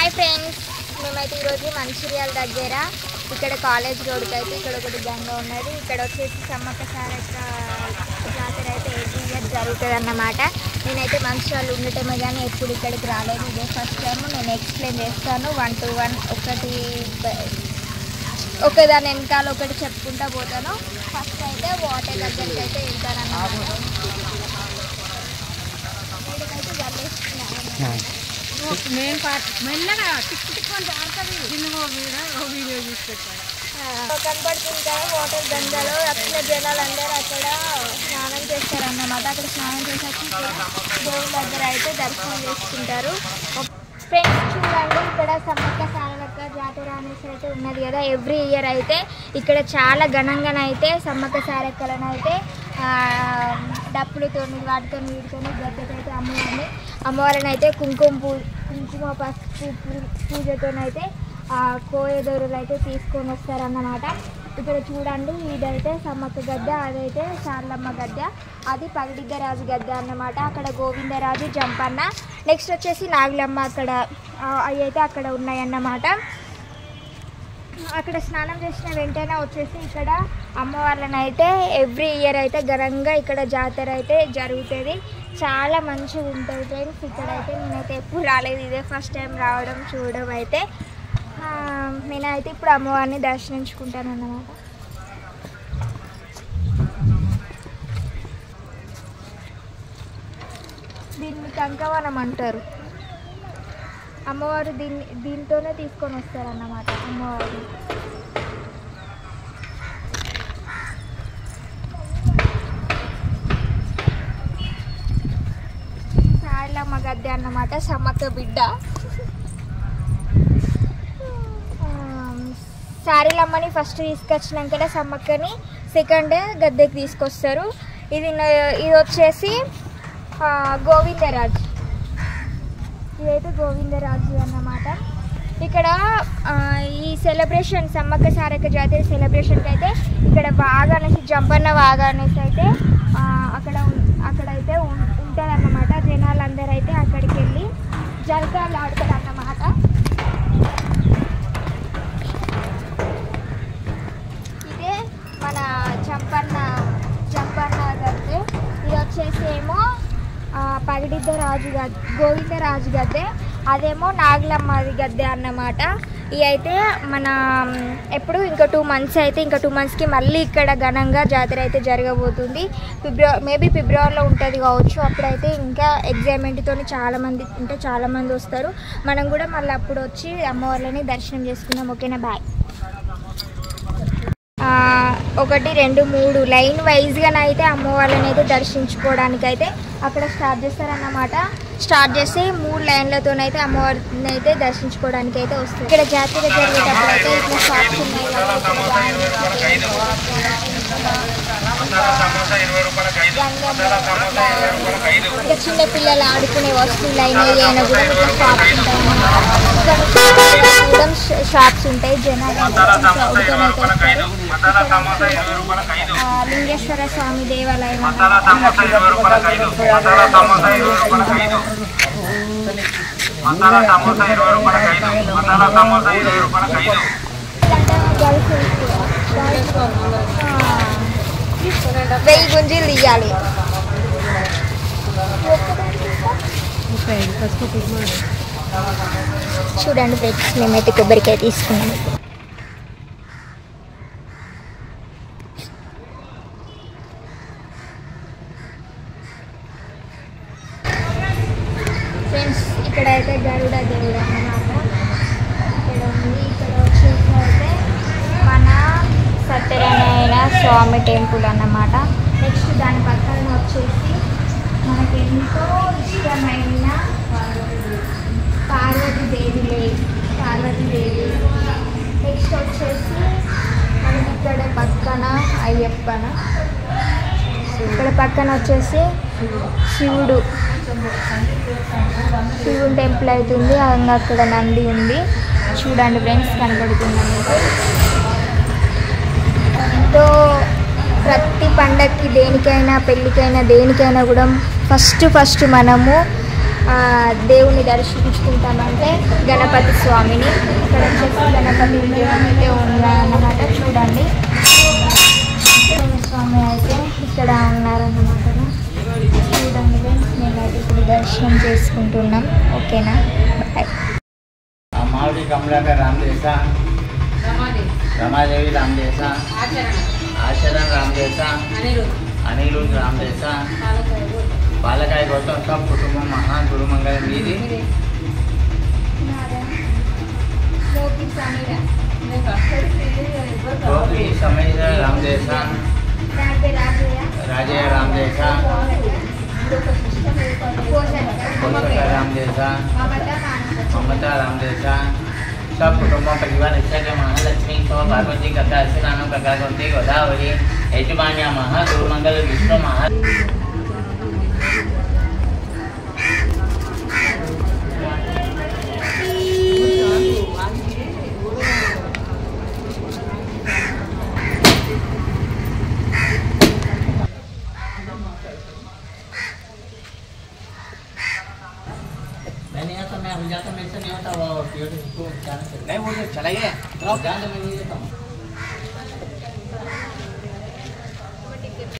Hi friends, మేమైతే ఈరోజు మంచిర్యాల దగ్గర ఇక్కడ కాలేజ్ రోడ్కి అయితే ఇక్కడ ఒకటి గంగ ఉన్నది. ఇక్కడ వచ్చేసి సమ్మక్క సారక్క జాతర అయితే ఎవ్రీ ఇయర్ జరుగుతుంది అన్నమాట. నేనైతే మంచిర్యాల ఉండటమే కానీ ఎప్పుడు ఇక్కడికి రాలేదు. ఇదే ఫస్ట్ టైం. నేను ఎక్స్ప్లెయిన్ చేస్తాను 1 to 1 ఒకదాని వెనకాల ఒకటి చెప్పుకుంటా పోతాను. ఫస్ట్ అయితే వాటర్ దగ్గరికి అయితే వెళ్తాను అన్నమాట. నేనైతే వెళ్ళేస్తున్నాను. మెయిన్ పార్ట్ మెల్లగా వీడియో తీసుకెట్టాను. కనబడుతుంది కదా వాటర్ గంగలో వచ్చిన జనాలు అందరూ అక్కడ స్నానం చేస్తారన్నమాట. అక్కడ స్నానం చేసాక దేవుని దగ్గర అయితే దర్శనం చేసుకుంటారు. ఫ్రెండ్స్ చూడండి, ఇక్కడ సమ్మక్క సారక్క జాతర అనేసి అయితే ఉన్నది కదా. ఎవ్రీ ఇయర్ అయితే ఇక్కడ చాలా ఘనంగానైతే సమ్మక్క సారక్కలను అయితే డప్పులతో వాటితో వీటితో గద్దెకైతే అమ్మవారిని అయితే కుంకుమ పసుపు పూజతోనైతే కోయదొరులు అయితే తీసుకొని వస్తారన్నమాట. ఇక్కడ చూడండి, ఇదైతే సమ్మక్క గద్దె, అదైతే సారలమ్మ గద్దె, అది పగిడిద్దరాజు గద్దె అన్నమాట. అక్కడ గోవిందరాజు, జంపన్న, నెక్స్ట్ వచ్చేసి నాగులమ్మ అక్కడ అవి అయితే అక్కడ ఉన్నాయన్నమాట. అక్కడ స్నానం చేసిన వెంటనే వచ్చేసి ఇక్కడ అమ్మవార్లను అయితే ఎవ్రీ ఇయర్ అయితే ఘనంగా ఇక్కడ జాతర అయితే జరుగుతుంది. చాలా మంచిగా ఉంటుంది ఫ్రెండ్స్. ఇక్కడైతే నేనైతే ఎప్పుడు రాలేదు, ఇదే ఫస్ట్ టైం రావడం చూడడం అయితే. నేనైతే ఇప్పుడు అమ్మవారిని దర్శించుకుంటాను అన్నమాట. దీన్ని కంకవనం అంటారు. అమ్మవారు దీంతోనే తీసుకొని వస్తారన్నమాట అమ్మవారిని. సారలమ్మ గద్దె అన్నమాట, సమ్మక్క బిడ్డ. సారలమ్మని ఫస్ట్ తీసుకొచ్చినాక సమ్మక్కని సెకండ్ గద్దెకి తీసుకొస్తారు. ఇది వచ్చేసి గోవిందరాజు, ఇదైతే గోవిందరాజు అన్నమాట. ఇక్కడ ఈ సెలబ్రేషన్ సమ్మక్క సారక్క జాతర సెలబ్రేషన్కి అయితే ఇక్కడ వాగా అనేసి జంపన్న వాగా అనేసి అయితే అక్కడైతే ఉంటుంది అన్నమాట. జనాలందరూ అయితే అక్కడికి వెళ్ళి జలకాలు ఆడతారు అన్నమాట. ఇదే మన జంపన్న గద్దె. ఇది వచ్చేసి ఏమో పగిడిద్దరాజు గద్దె, గోవిందరాజు గద్దె, అదేమో నాగులమ్మది గద్దె అన్నమాట. ఇవి అయితే మన ఎప్పుడు ఇంకా 2 months అయితే ఇంకా 2 monthsకి మళ్ళీ ఇక్కడ ఘనంగా జాతర అయితే జరగబోతుంది. మేబీ ఫిబ్రవరిలో ఉంటుంది కావచ్చు. అప్పుడైతే ఇంకా ఎగ్జైట్మెంట్తో చాలామంది వస్తారు. మనం కూడా మళ్ళీ అప్పుడు వచ్చి అమ్మవార్లని దర్శనం చేసుకుందాం. ఓకేనా, బాయ్. 1 2 3 లైన్ వైజ్గానైతే అమ్మవాళ్ళని అయితే దర్శించుకోవడానికి అయితే అక్కడ స్టార్ట్ చేస్తారన్నమాట. స్టార్ట్ చేసి 3 లైన్లతోనైతే అమ్మవారిని అయితే దర్శించుకోవడానికి అయితే వస్తుంది. ఇక్కడ జాతర జరిగేటప్పుడు అయితే ఇట్లా షాప్స్ ఉన్నాయి కదా. ఇంకా చిన్న పిల్లలు ఆడుకునే వస్తువులు అయినా కూడా ఇట్లా షాప్స్ ఉంటాయి. షాప్స్ ఉంటాయి. జనాలు లింగేశ్వర స్వామి దేవాలయం, వెయ్యి గుంజీలు తీయాలి. చూడండి ఫ్రెండ్స్, మేమైతే కొబ్బరికాయ తీసుకున్నాము. ఫ్రెండ్స్ ఇక్కడైతే గరుడ దేవుడు అన్నమాట ఇక్కడ ఉంది. ఇక్కడ వచ్చేసి అయితే మన సత్యనారాయణ స్వామి టెంపుల్ అన్నమాట. నెక్స్ట్ దాని పక్కన వచ్చేసి మనకి ఎంతో ఇష్టమైన పార్వతీదేవి. నెక్స్ట్ వచ్చేసి మనకి ఇక్కడ పక్కన అయ్యప్పన, ఇక్కడ పక్కన వచ్చేసి శివుడు టెంపుల్ అవుతుంది. అక్కడ నంది ఉంది. చూడండి ఫ్రెండ్స్, కనబడుతుంది మీకు. ఎంతో ప్రతి పండగకి దేనికైనా పెళ్ళికైనా దేనికైనా కూడా ఫస్ట్ మనము దేవుని దర్శించుకుంటామంటే గణపతి స్వామిని. ఇక్కడ వచ్చేసి గణపతి విగ్రహం అయితే ఉన్నారన్నమాట. చూడండి స్వామి అయితే ఇక్కడ ఉన్నారన్నమాట. చూడండి మేమైతే ఇప్పుడు దర్శనం చేసుకుంటున్నాం. ఓకేనా, బాయ్. मावड़ी कमलाकर रामदेसा, रमादेवी रामदेसा, आचरण रामदेसा, अनिरुद्ध रामदेसा, बालकाय गौतम सब कुटुंब महान गुरुमंगल मीरी गोपी समय रामदेसा, राजय रामदेसा, रामदेसा, ममता रामदेसा, सब कुटुंब परिवार के महालक्ष्मी सौ पार्वती कथा अर्चना कथा गोमती गोदावरी यजमान्य महागुरुमंगल विष्णु महा मैं अभी जाता मेरे से नहीं होता वो नहीं वो तो चला गया जान मैं नहीं देता हूँ।